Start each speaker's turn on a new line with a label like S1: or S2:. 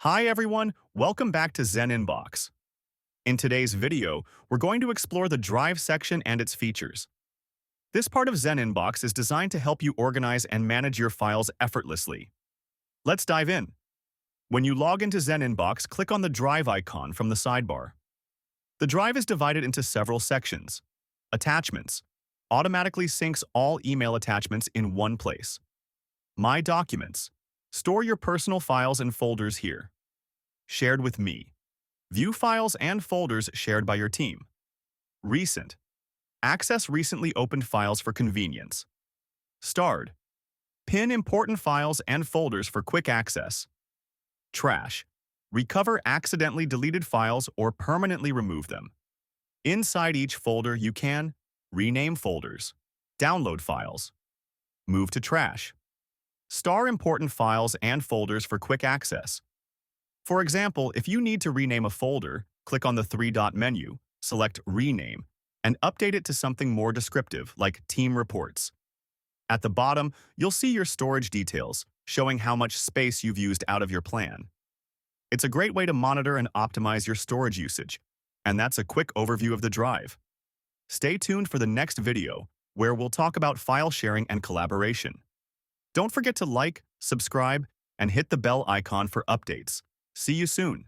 S1: Hi everyone, welcome back to ZenInbox. In today's video, we're going to explore the Drive section and its features. This part of ZenInbox is designed to help you organize and manage your files effortlessly. Let's dive in. When you log into ZenInbox, click on the Drive icon from the sidebar. The Drive is divided into several sections. Attachments automatically syncs all email attachments in one place. My Documents store your personal files and folders here. Shared with Me view files and folders shared by your team. Recent access recently opened files for convenience. Starred pin important files and folders for quick access. Trash recover accidentally deleted files or permanently remove them. Inside each folder you can rename folders, download files, move to trash, star important files and folders for quick access. For example, if you need to rename a folder, click on the three-dot menu, select Rename, and update it to something more descriptive like Team Reports. At the bottom, you'll see your storage details, showing how much space you've used out of your plan. It's a great way to monitor and optimize your storage usage, and that's a quick overview of the Drive. Stay tuned for the next video, where we'll talk about file sharing and collaboration. Don't forget to like, subscribe, and hit the bell icon for updates. See you soon.